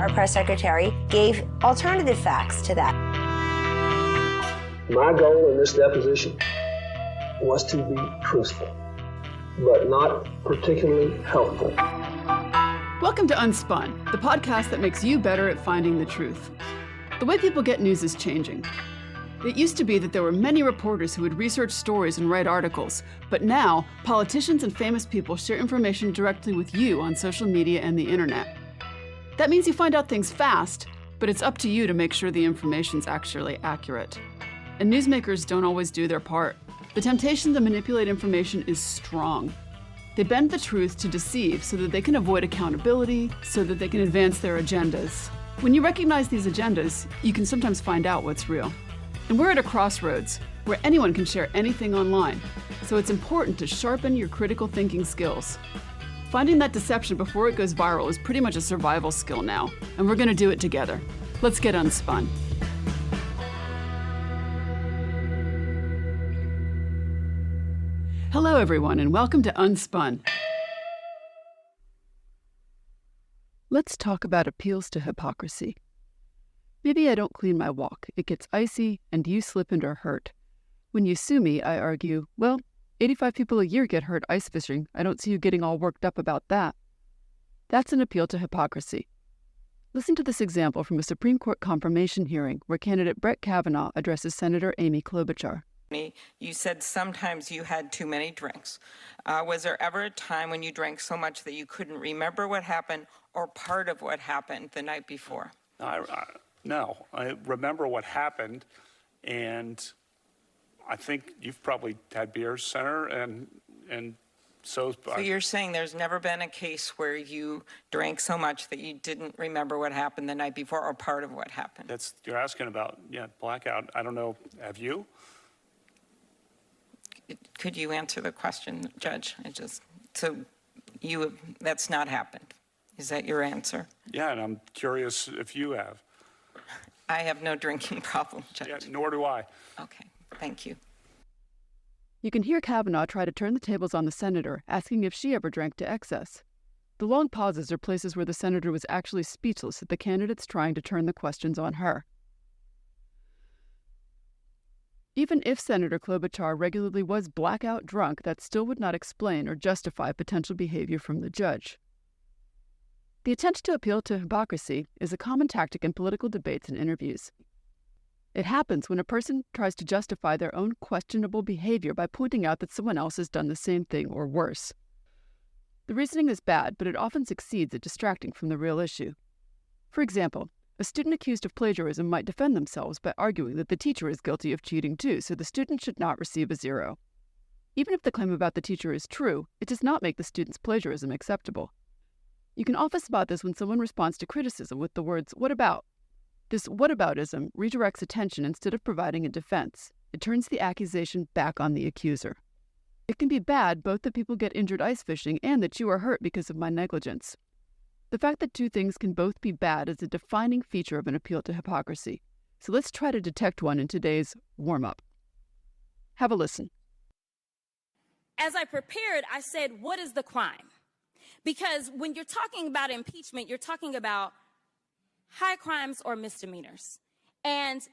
our press secretary, gave alternative facts to that. My goal in this deposition was to be truthful, but not particularly helpful. Welcome to UnSpun, the podcast that makes you better at finding the truth. The way people get news is changing. It used to be that there were many reporters who would research stories and write articles, but now politicians and famous people share information directly with you on social media and the internet. That means you find out things fast, but it's up to you to make sure the information's actually accurate. And newsmakers don't always do their part. The temptation to manipulate information is strong. They bend the truth to deceive so that they can avoid accountability, so that they can advance their agendas. When you recognize these agendas, you can sometimes find out what's real. And we're at a crossroads where anyone can share anything online, so it's important to sharpen your critical thinking skills. Finding that deception before it goes viral is pretty much a survival skill now, and we're going to do it together. Let's get unspun. Hello, everyone, and welcome to UnSpun. Let's talk about appeals to hypocrisy. Maybe I don't clean my wok, it gets icy, and you slip and are hurt. When you sue me, I argue, well, 85 people a year get hurt ice fishing. I don't see you getting all worked up about that. That's an appeal to hypocrisy. Listen to this example from a Supreme Court confirmation hearing where candidate Brett Kavanaugh addresses Senator Amy Klobuchar. You said sometimes you had too many drinks. Was there ever a time when you drank so much that you couldn't remember what happened or part of what happened the night before? No, I remember what happened, and I think you've probably had beers, Senator, and so you're saying there's never been a case where you drank so much that you didn't remember what happened the night before or part of what happened? You're asking about, blackout. I don't know, have you? Could you answer the question, Judge? That's not happened. Is that your answer? Yeah, and I'm curious if you have. I have no drinking problem, Judge. Yeah, nor do I. Okay, thank you. You can hear Kavanaugh try to turn the tables on the senator, asking if she ever drank to excess. The long pauses are places where the senator was actually speechless at the candidates trying to turn the questions on her. Even if Senator Klobuchar regularly was blackout drunk, that still would not explain or justify potential behavior from the judge. The attempt to appeal to hypocrisy is a common tactic in political debates and interviews. It happens when a person tries to justify their own questionable behavior by pointing out that someone else has done the same thing or worse. The reasoning is bad, but it often succeeds at distracting from the real issue. For example, a student accused of plagiarism might defend themselves by arguing that the teacher is guilty of cheating too, so the student should not receive a 0. Even if the claim about the teacher is true, it does not make the student's plagiarism acceptable. You can often spot this when someone responds to criticism with the words, "what about?" This whataboutism redirects attention instead of providing a defense. It turns the accusation back on the accuser. It can be bad both that people get injured ice fishing and that you are hurt because of my negligence. The fact that two things can both be bad is a defining feature of an appeal to hypocrisy. So let's try to detect one in today's warm-up. Have a listen. As I prepared, I said, what is the crime? Because when you're talking about impeachment, you're talking about high crimes or misdemeanors. And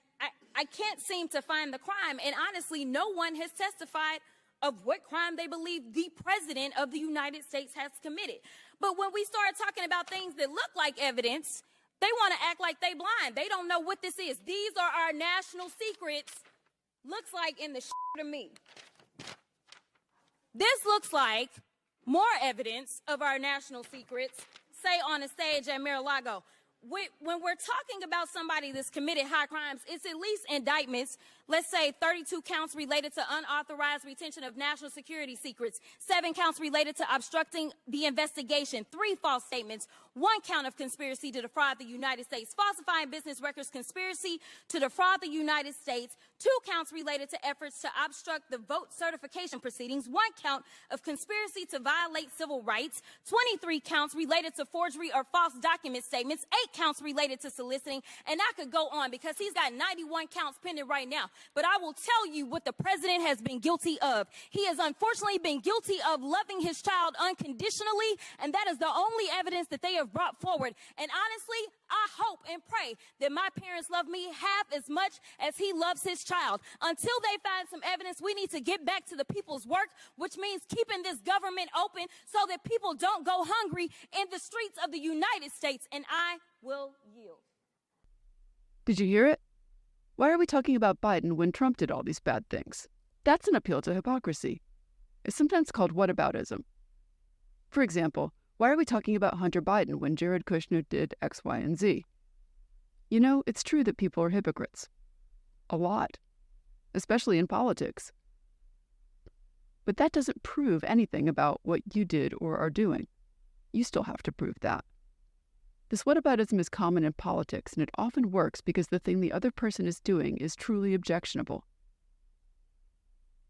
I can't seem to find the crime. And honestly, no one has testified of what crime they believe the president of the United States has committed. But when we start talking about things that look like evidence, they want to act like they blind. They don't know what this is. These are our national secrets. Looks like in the to me. This looks like more evidence of our national secrets, say on a stage at Mar-a-Lago. When we're talking about somebody that's committed high crimes, it's at least indictments. Let's say 32 counts related to unauthorized retention of national security secrets, 7 counts related to obstructing the investigation, 3 false statements, 1 count of conspiracy to defraud the United States, falsifying business records, conspiracy to defraud the United States, 2 counts related to efforts to obstruct the vote certification proceedings, 1 count of conspiracy to violate civil rights, 23 counts related to forgery or false document statements, 8 counts related to soliciting, and I could go on because he's got 91 counts pending right now. But I will tell you what the president has been guilty of. He has unfortunately been guilty of loving his child unconditionally, and that is the only evidence that they have brought forward. And honestly, I hope and pray that my parents love me half as much as he loves his child. Until they find some evidence, we need to get back to the people's work, which means keeping this government open so that people don't go hungry in the streets of the United States. And I will yield. Did you hear it? Why are we talking about Biden when Trump did all these bad things? That's an appeal to hypocrisy. It's sometimes called whataboutism. For example, why are we talking about Hunter Biden when Jared Kushner did X, Y, and Z? You know, it's true that people are hypocrites. A lot. Especially in politics. But that doesn't prove anything about what you did or are doing. You still have to prove that. This whataboutism is common in politics, and it often works because the thing the other person is doing is truly objectionable.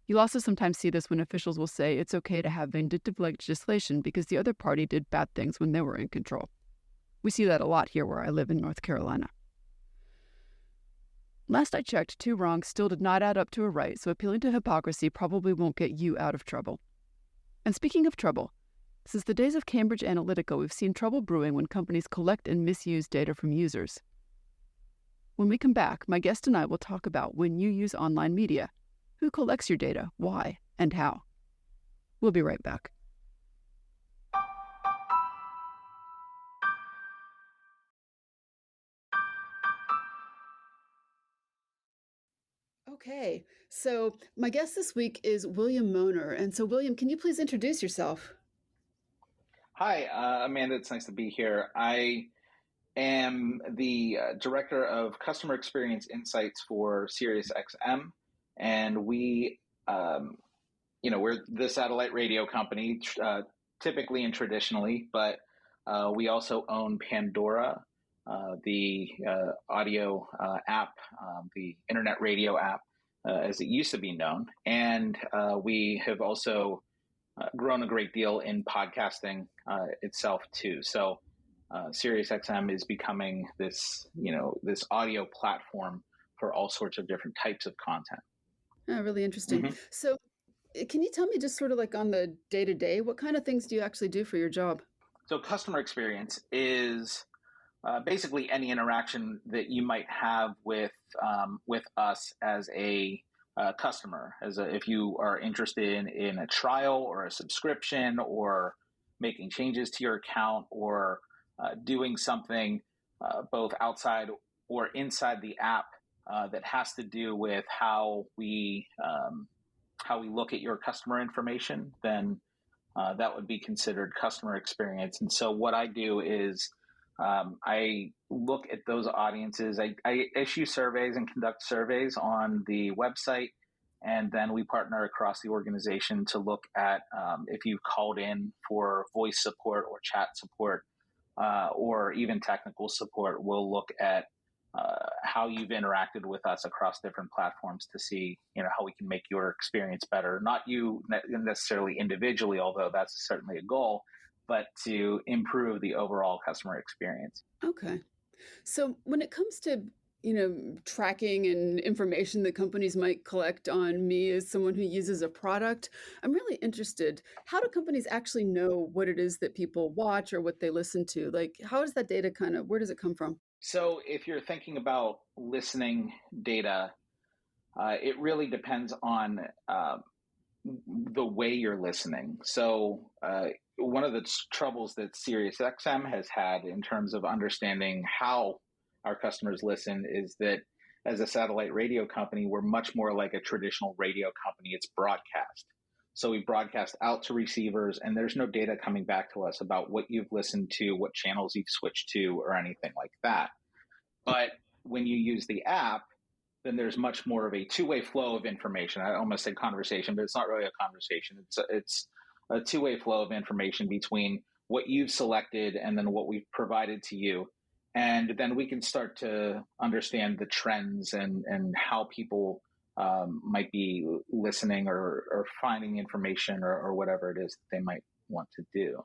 You'll also sometimes see this when officials will say it's okay to have vindictive legislation because the other party did bad things when they were in control. We see that a lot here where I live in North Carolina. Last I checked, 2 wrongs still did not add up to a right, so appealing to hypocrisy probably won't get you out of trouble. And speaking of trouble, since the days of Cambridge Analytica, we've seen trouble brewing when companies collect and misuse data from users. When we come back, my guest and I will talk about when you use online media, who collects your data, why, and how. We'll be right back. Okay, so my guest this week is William Moner. And so, William, can you please introduce yourself? Hi, Amanda. It's nice to be here. I am the Director of Customer Experience Insights for SiriusXM, and we, we're the satellite radio company, typically and traditionally, but we also own Pandora, the audio app, the internet radio app, as it used to be known, and we have also grown a great deal in podcasting itself too. So SiriusXM is becoming this audio platform for all sorts of different types of content. Oh, really interesting. Mm-hmm. So can you tell me just sort of like on the day-to-day, what kind of things do you actually do for your job? So customer experience is basically any interaction that you might have with us as a customer, if you are interested in a trial or a subscription or making changes to your account or doing something both outside or inside the app that has to do with how we look at your customer information, then that would be considered customer experience. And so what I do is I look at those audiences. I issue surveys and conduct surveys on the website, and then we partner across the organization to look at if you've called in for voice support or chat support or even technical support. We'll look at how you've interacted with us across different platforms to see, how we can make your experience better. Not you necessarily individually, although that's certainly a goal, but to improve the overall customer experience. Okay. So when it comes to, tracking and information that companies might collect on me as someone who uses a product, I'm really interested. How do companies actually know what it is that people watch or what they listen to? Like, how is that data where does it come from? So if you're thinking about listening data, it really depends on the way you're listening. So one of the troubles that SiriusXM has had in terms of understanding how our customers listen is that as a satellite radio company, we're much more like a traditional radio company. It's broadcast. So we broadcast out to receivers, and there's no data coming back to us about what you've listened to, what channels you've switched to, or anything like that. But when you use the app, then there's much more of a two-way flow of information. I almost said conversation, but it's not really a conversation. It's a two-way flow of information between what you've selected and then what we've provided to you. And then we can start to understand the trends and how people might be listening or finding information or whatever it is that they might want to do.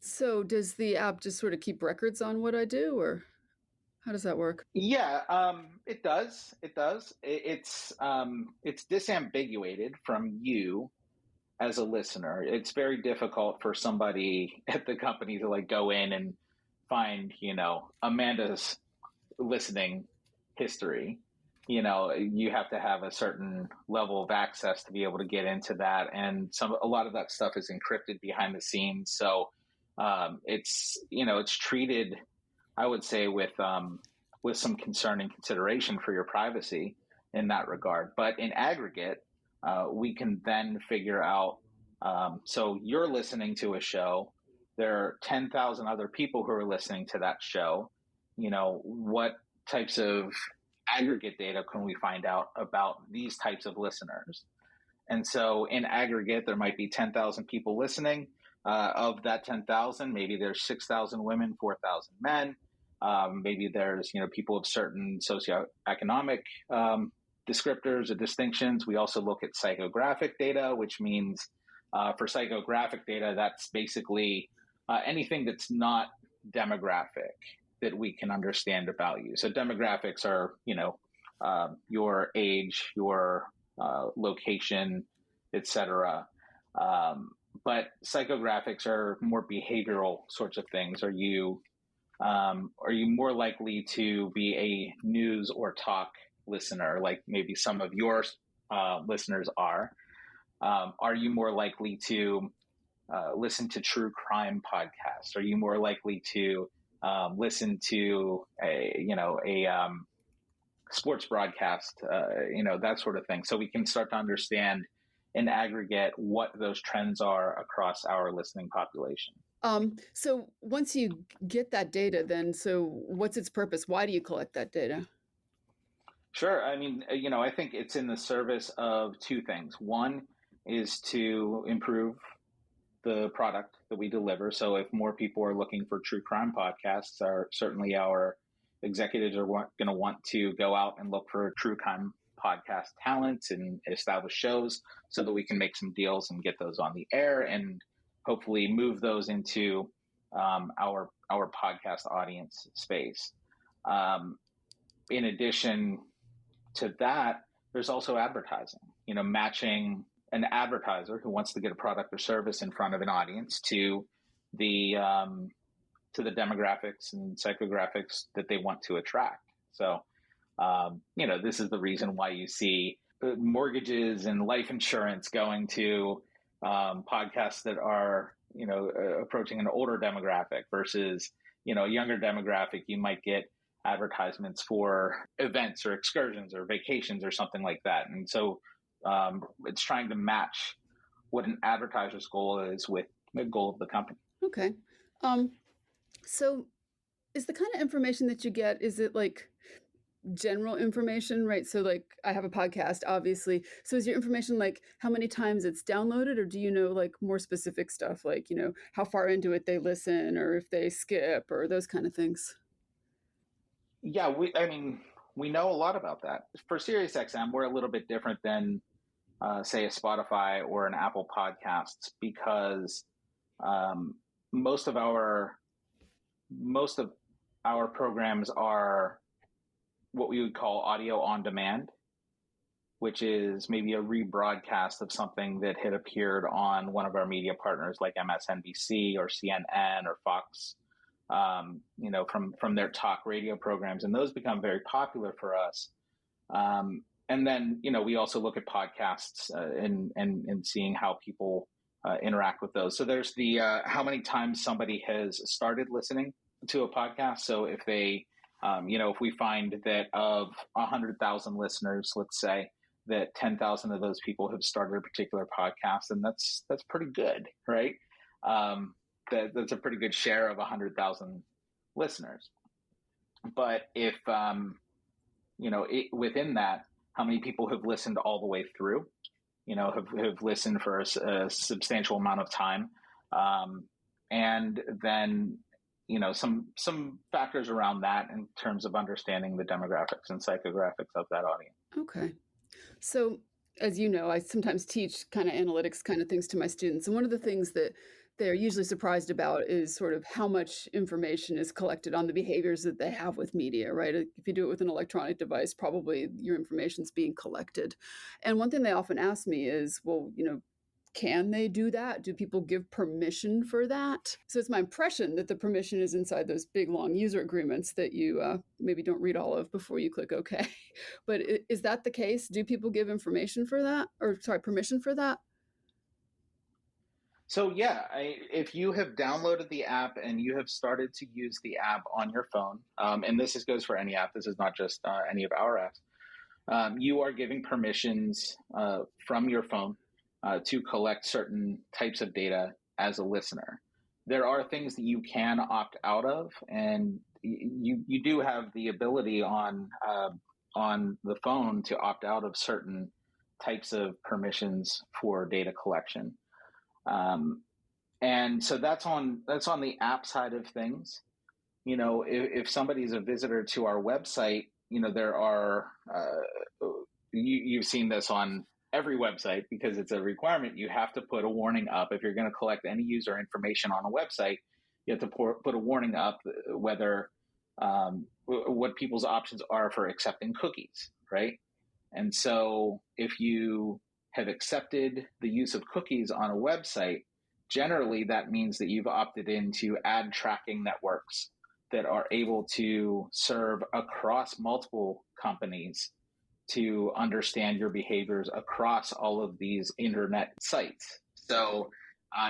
So does the app just sort of keep records on what I do, or how does that work? Yeah, it does. It does. It's disambiguated from you as a listener. It's very difficult for somebody at the company to like go in and find, Amanda's listening history. You have to have a certain level of access to be able to get into that, and a lot of that stuff is encrypted behind the scenes. So it's treated, I would say, with some concern and consideration for your privacy in that regard. But in aggregate, we can then figure out. So you're listening to a show. There are 10,000 other people who are listening to that show. What types of aggregate data can we find out about these types of listeners? And so in aggregate, there might be 10,000 people listening. Of that 10,000, maybe there's 6,000 women, 4,000 men. Maybe there's, people of certain socioeconomic descriptors or distinctions. We also look at psychographic data, which means for psychographic data, that's basically anything that's not demographic that we can understand about you. So demographics are, your age, your location, etc. But psychographics are more behavioral sorts of things. Are you more likely to be a news or talk listener, like maybe some of your listeners are? Are you more likely to listen to true crime podcasts? Are you more likely to listen to a sports broadcast? That sort of thing. So we can start to understand in aggregate what those trends are across our listening population. So once you get that data, then so what's its purpose? Why do you collect that data? Sure. I mean, I think it's in the service of two things. One is to improve the product that we deliver. So if more people are looking for true crime podcasts, certainly our executives are going to want to go out and look for true crime podcast talent and establish shows so that we can make some deals and get those on the air and hopefully move those into our podcast audience space. In addition to that, there's also advertising, matching an advertiser who wants to get a product or service in front of an audience to the demographics and psychographics that they want to attract. So, this is the reason why you see mortgages and life insurance going to podcasts that are, approaching an older demographic versus, a younger demographic. You might get advertisements for events or excursions or vacations or something like that. And so it's trying to match what an advertiser's goal is with the goal of the company. Okay. So is the kind of information that you get, is it like general information, right? So like I have a podcast, obviously. So is your information like how many times it's downloaded, or do you know like more specific stuff, like, how far into it they listen or if they skip or those kind of things? Yeah, we know a lot about that. For SiriusXM, we're a little bit different than, say, a Spotify or an Apple Podcasts because most of our programs are what we would call audio on demand, which is maybe a rebroadcast of something that had appeared on one of our media partners like MSNBC or CNN or Fox, from their talk radio programs. And those become very popular for us. And then, we also look at podcasts and seeing how people interact with those. So there's the how many times somebody has started listening to a podcast. So if they, if we find that of 100,000 listeners, let's say, that 10,000 of those people have started a particular podcast, and that's pretty good, right? That's a pretty good share of 100,000 listeners. But if, within that, how many people have listened all the way through, have listened for a substantial amount of time. And then, some factors around that in terms of understanding the demographics and psychographics of that audience. Okay. So as you know, I sometimes teach kind of analytics kind of things to my students. And one of the things that they're usually surprised about is sort of how much information is collected on the behaviors that they have with media, right? If you do it with an electronic device, probably your information's being collected. And one thing they often ask me is, well, can they do that? Do people give permission for that? So it's my impression that the permission is inside those big, long user agreements that you maybe don't read all of before you click OK. But is that the case? Do people give information for that? Permission for that? So yeah, if you have downloaded the app and you have started to use the app on your phone, and this goes for any app, this is not just any of our apps, you are giving permissions from your phone to collect certain types of data as a listener. There are things that you can opt out of, and you do have the ability on the phone to opt out of certain types of permissions for data collection. And so that's on the app side of things. If somebody's a visitor to our website, there are, you've seen this on every website because it's a requirement. You have to put a warning up. If you're going to collect any user information on a website, you have to put a warning up whether, what people's options are for accepting cookies, right? And so if you have accepted the use of cookies on a website, generally that means that you've opted into ad tracking networks that are able to serve across multiple companies to understand your behaviors across all of these internet sites. So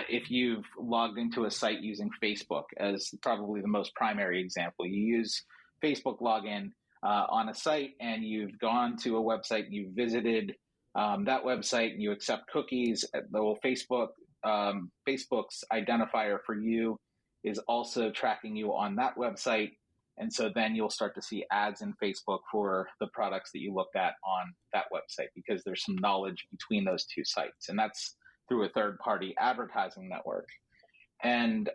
if you've logged into a site using Facebook as probably the most primary example, you use Facebook login on a site and you've gone to a website, you've visited that website and you accept cookies. Facebook's identifier for you is also tracking you on that website. And so then you'll start to see ads in Facebook for the products that you looked at on that website because there's some knowledge between those two sites. And that's through a third-party advertising network. And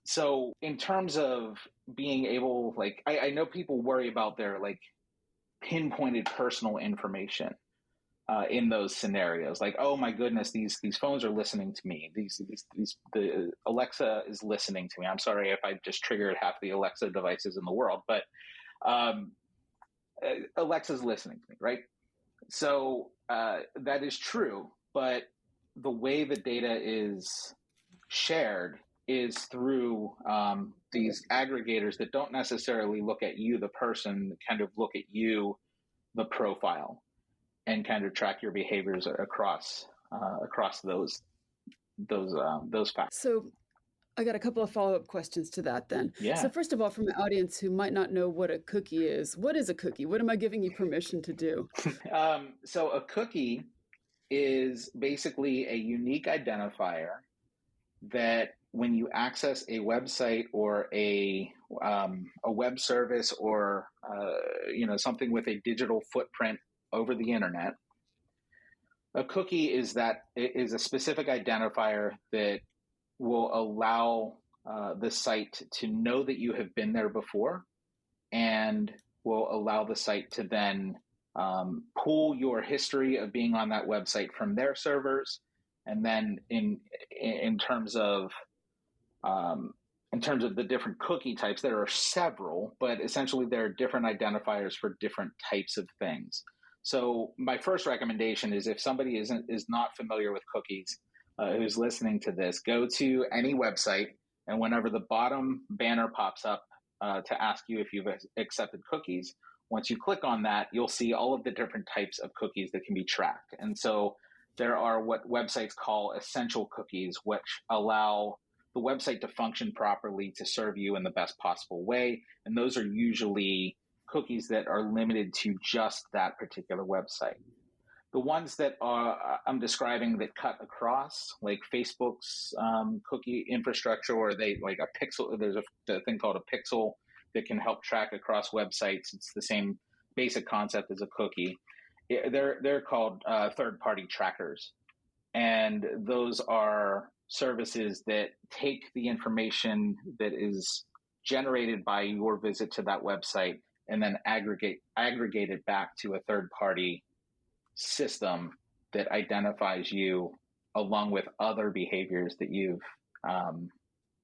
so in terms of being able, I know people worry about their pinpointed personal information in those scenarios. Oh my goodness, these phones are listening to me. The Alexa is listening to me. I'm sorry if I just triggered half the Alexa devices in the world, but Alexa's listening to me, right? So that is true, but the way the data is shared is through these aggregators that don't necessarily look at you, the person, kind of look at you, the profile, and kind of track your behaviors across those factors. So I got a couple of follow-up questions to that then. Yeah. So first of all, from an audience who might not know what a cookie is, what is a cookie? What am I giving you permission to do? So a cookie is basically a unique identifier that when you access a website or a web service or something with a digital footprint over the internet, a cookie is a specific identifier that will allow the site to know that you have been there before and will allow the site to then pull your history of being on that website from their servers. And then in terms of the different cookie types, there are several, but essentially there are different identifiers for different types of things. So my first recommendation is if somebody is not familiar with cookies, who's listening to this, go to any website, and whenever the bottom banner pops up to ask you if you've accepted cookies, once you click on that, you'll see all of the different types of cookies that can be tracked. And so there are what websites call essential cookies, which allow the website to function properly to serve you in the best possible way. And those are usually cookies that are limited to just that particular website. The ones that I'm describing that cut across, like Facebook's cookie infrastructure, or there's a thing called a pixel that can help track across websites. It's the same basic concept as a cookie. They're called third-party trackers, and those are services that take the information that is generated by your visit to that website and then aggregate it back to a third-party system that identifies you along with other behaviors that you've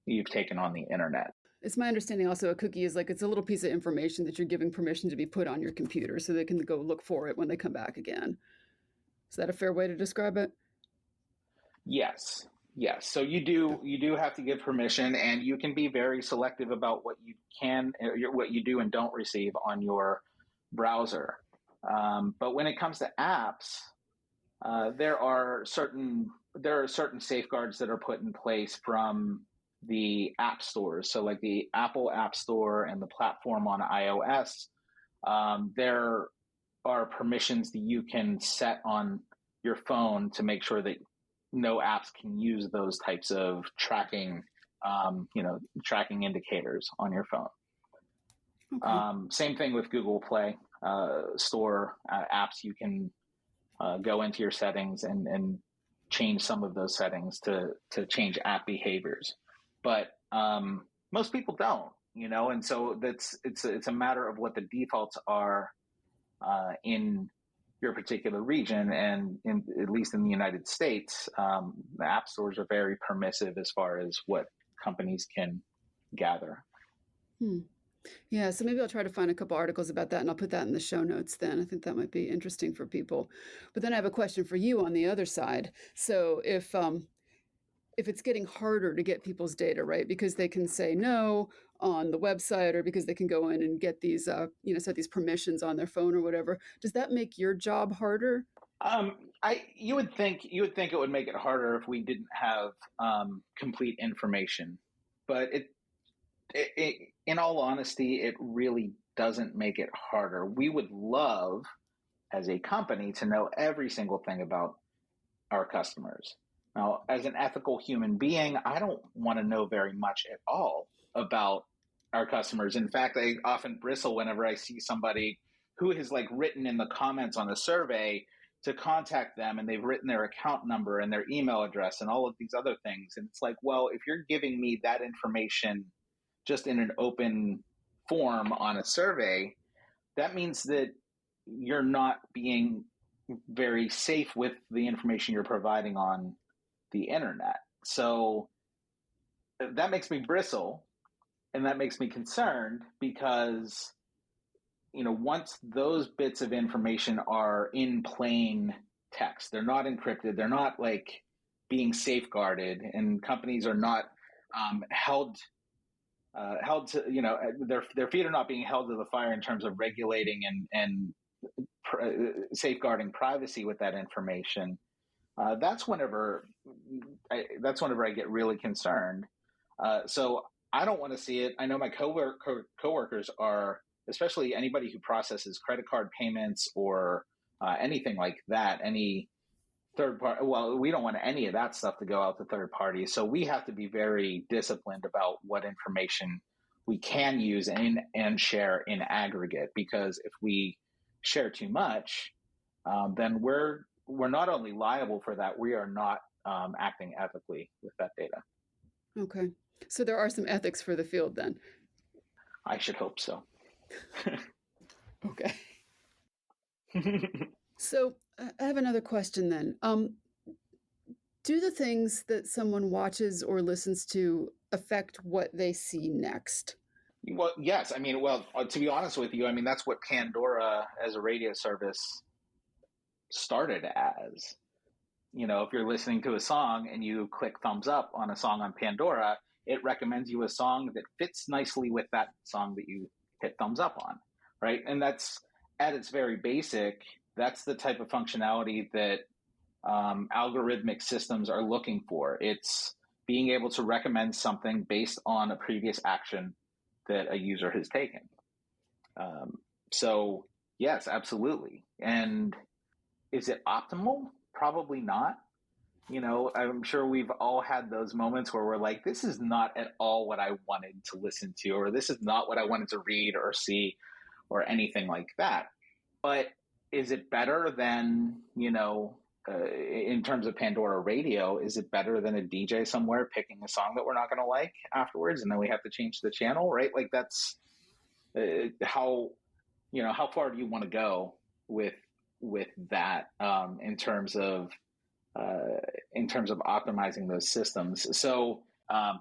you've taken on the internet. It's my understanding also a cookie is like it's a little piece of information that you're giving permission to be put on your computer so they can go look for it when they come back again. Is that a fair way to describe it? Yes. Yes. So you do have to give permission, and you can be very selective about what you do and don't receive on your browser. But when it comes to apps, there are certain safeguards that are put in place from the app stores. So like the Apple App Store and the platform on iOS, there are permissions that you can set on your phone to make sure that no apps can use those types of tracking indicators on your phone. Okay. Same thing with Google Play Store apps. You can go into your settings and change some of those settings to change app behaviors. But most people don't, and so it's a matter of what the defaults are in your particular region, and at least in the United States, the app stores are very permissive as far as what companies can gather. Yeah, so maybe I'll try to find a couple articles about that, and I'll put that in the show notes then. I think that might be interesting for people. But then I have a question for you on the other side. So if it's getting harder to get people's data, right, because they can say no on the website or because they can go in and get these, set these permissions on their phone or whatever, does that make your job harder? You would think it would make it harder if we didn't have complete information, but it, in all honesty, it really doesn't make it harder. We would love, as a company, to know every single thing about our customers. Now, as an ethical human being, I don't want to know very much at all about our customers. In fact, I often bristle whenever I see somebody who has written in the comments on a survey to contact them, and they've written their account number and their email address and all of these other things. And it's like, well, if you're giving me that information just in an open form on a survey, that means that you're not being very safe with the information you're providing on the internet. So that makes me bristle, and that makes me concerned because, once those bits of information are in plain text, they're not encrypted, they're not being safeguarded, and companies are not held to, their feet are not being held to the fire in terms of regulating and safeguarding privacy with that information. That's whenever I get really concerned. So I don't want to see it. I know my coworkers are, especially anybody who processes credit card payments or anything like that, any third party. Well, we don't want any of that stuff to go out to third parties. So we have to be very disciplined about what information we can use and share in aggregate, because if we share too much, then we're not only liable for that, we are not acting ethically with that data. Okay. So there are some ethics for the field then. I should hope so. Okay. So I have another question then. Do the things that someone watches or listens to affect what they see next? Well, yes. To be honest with you, that's what Pandora as a radio service started as. If you're listening to a song and you click thumbs up on a song on Pandora, it recommends you a song that fits nicely with that song that you hit thumbs up on, right? And that's, at its very basic, that's the type of functionality that algorithmic systems are looking for. It's being able to recommend something based on a previous action that a user has taken. So yes, absolutely. And is it optimal? Probably not. I'm sure we've all had those moments where we're like, this is not at all what I wanted to listen to, or this is not what I wanted to read or see or anything like that. But is it better than, in terms of Pandora radio, is it better than a DJ somewhere picking a song that we're not going to like afterwards and then we have to change the channel, right? That's how far do you want to go with that in terms of optimizing those systems? So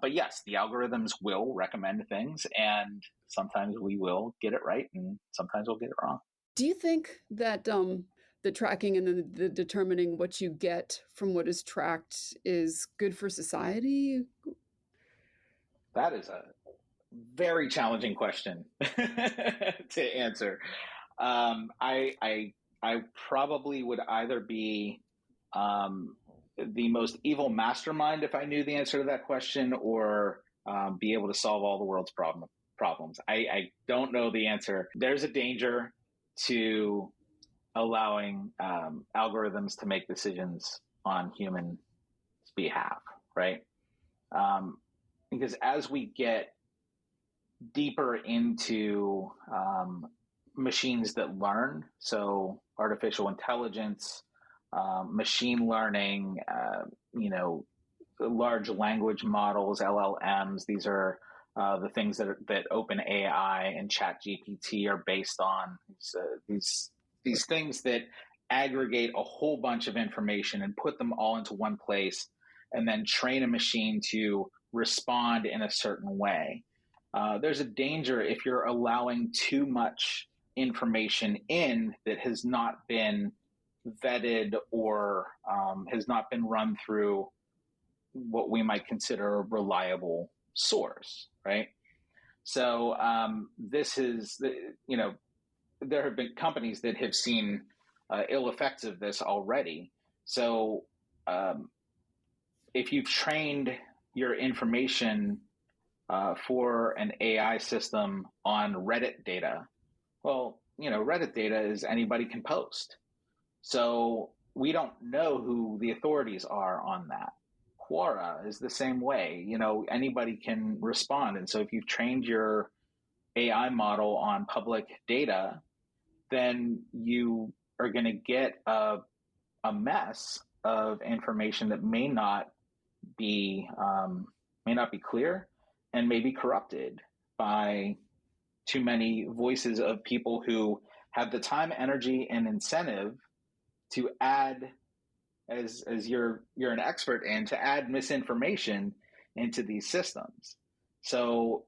But yes, the algorithms will recommend things, and sometimes we will get it right, and sometimes we'll get it wrong. Do you think that the tracking and the determining what you get from what is tracked is good for society? That is a very challenging question to answer. I probably would either be the most evil mastermind if I knew the answer to that question, or be able to solve all the world's problems. I don't know the answer. There's a danger to allowing algorithms to make decisions on humans' behalf, right? Because as we get deeper into machines that learn, so artificial intelligence, machine learning, large language models, LLMs, these are the things that OpenAI and ChatGPT are based on. These things that aggregate a whole bunch of information and put them all into one place, and then train a machine to respond in a certain way. There's a danger if you're allowing too much information in that has not been vetted or has not been run through what we might consider a reliable source, right? So this is, there have been companies that have seen ill effects of this already. So if you've trained your information for an AI system on Reddit data, well, Reddit data is anybody can post. So we don't know who the authorities are on that. Quora is the same way. Anybody can respond. And so if you've trained your AI model on public data, then you are going to get a mess of information that may not be clear and may be corrupted by too many voices of people who have the time, energy, and incentive to add, as you're an expert in, to add misinformation into these systems. So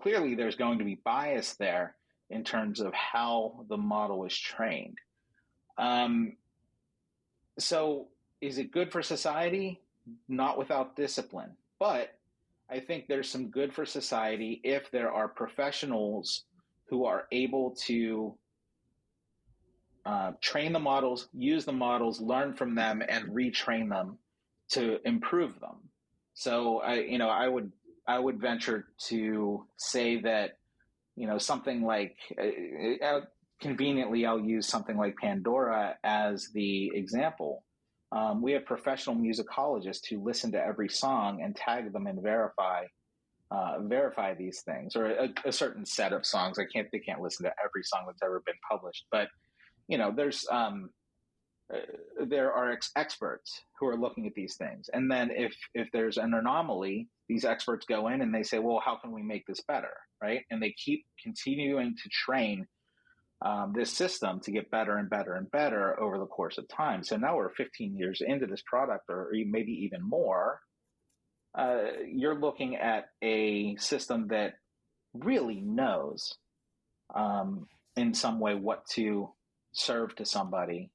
clearly there's going to be bias there in terms of how the model is trained. So is it good for society? Not without discipline. But I think there's some good for society if there are professionals who are able to train the models, use the models, learn from them, and retrain them to improve them. So I would venture to say that something like conveniently, I'll use something like Pandora as the example. We have professional musicologists who listen to every song and tag them and verify these things, or a certain set of songs. They can't listen to every song that's ever been published, but there are experts who are looking at these things. And then if there's an anomaly, these experts go in and they say, well, how can we make this better, right? And they keep continuing to train this system to get better and better and better over the course of time. So now we're 15 years into this product, or maybe even more. You're looking at a system that really knows in some way what to serve to somebody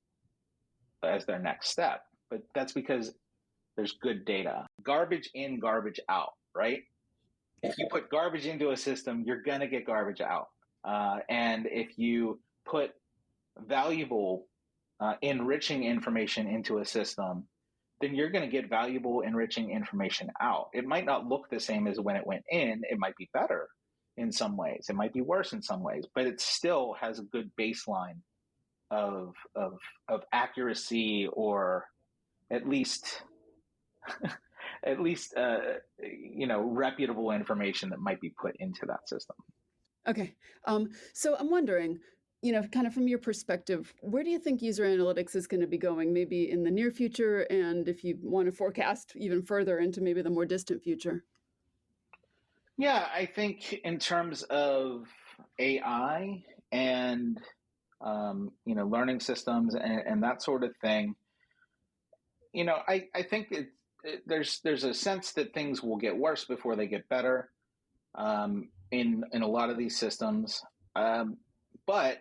as their next step. But that's because there's good data. Garbage in, garbage out, right? If you put garbage into a system, you're going to get garbage out. And if you put valuable, enriching information into a system, then you're going to get valuable, enriching information out. It might not look the same as when it went in. It might be better in some ways. It might be worse in some ways, but it still has a good baseline of accuracy, or at least reputable information that might be put into that system. Okay. So I'm wondering, kind of from your perspective, where do you think user analytics is going to be going, maybe in the near future, and if you want to forecast even further into maybe the more distant future? Yeah, I think in terms of AI and learning systems and that sort of thing, I think there's a sense that things will get worse before they get better in a lot of these systems. But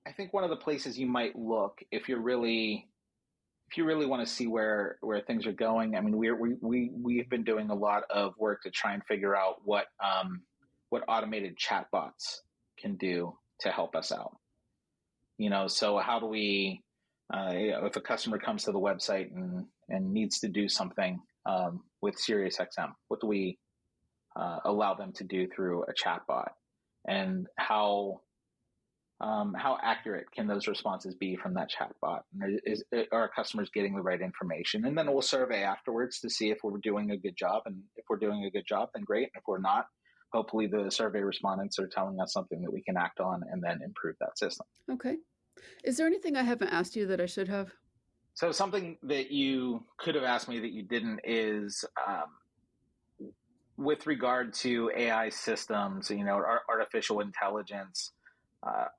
I think one of the places you might look if you really want to see where things are going. I mean, we've been doing a lot of work to try and figure out what automated chatbots can do to help us out. So how do we, if a customer comes to the website and needs to do something with SiriusXM, what do we allow them to do through a chatbot, and how accurate can those responses be from that chatbot? Are our customers getting the right information? And then we'll survey afterwards to see if we're doing a good job. And if we're doing a good job, then great. And if we're not, hopefully the survey respondents are telling us something that we can act on and then improve that system. Okay. Is there anything I haven't asked you that I should have? So something that you could have asked me that you didn't is with regard to AI systems, artificial intelligence,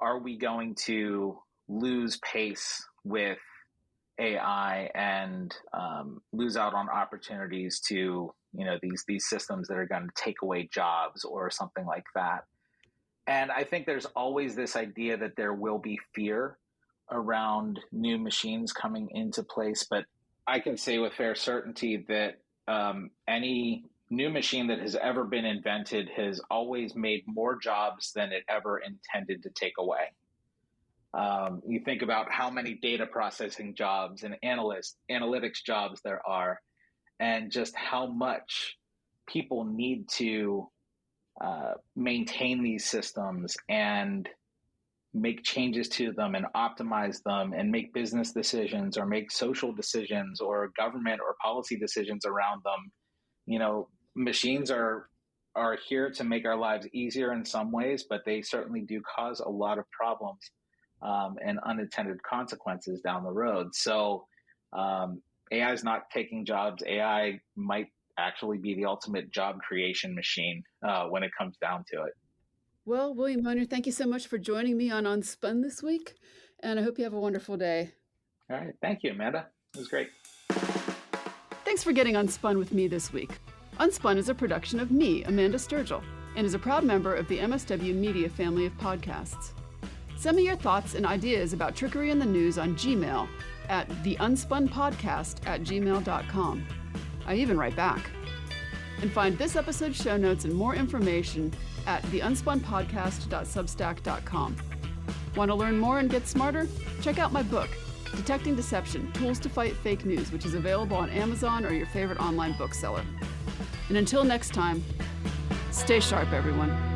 are we going to lose pace with AI and lose out on opportunities to, these systems that are going to take away jobs or something like that? And I think there's always this idea that there will be fear around new machines coming into place. But I can say with fair certainty that any new machine that has ever been invented has always made more jobs than it ever intended to take away. You think about how many data processing jobs and analytics jobs there are, and just how much people need to maintain these systems and make changes to them and optimize them and make business decisions or make social decisions or government or policy decisions around them. Machines are here to make our lives easier in some ways, but they certainly do cause a lot of problems and unintended consequences down the road. So AI is not taking jobs. AI might actually be the ultimate job creation machine when it comes down to it. Well, William Moner, thank you so much for joining me on UnSpun this week, and I hope you have a wonderful day. All right. Thank you, Amanda. It was great. Thanks for getting UnSpun with me this week. UnSpun is a production of me, Amanda Sturgill, and is a proud member of the MSW Media family of podcasts. Send me your thoughts and ideas about trickery in the news on Gmail at TheUnspunPodcast@gmail.com. I even write back. And find this episode's show notes and more information at TheUnspunPodcast.substack.com. Want to learn more and get smarter? Check out my book, Detecting Deception: Tools to Fight Fake News, which is available on Amazon or your favorite online bookseller. And until next time, stay sharp, everyone.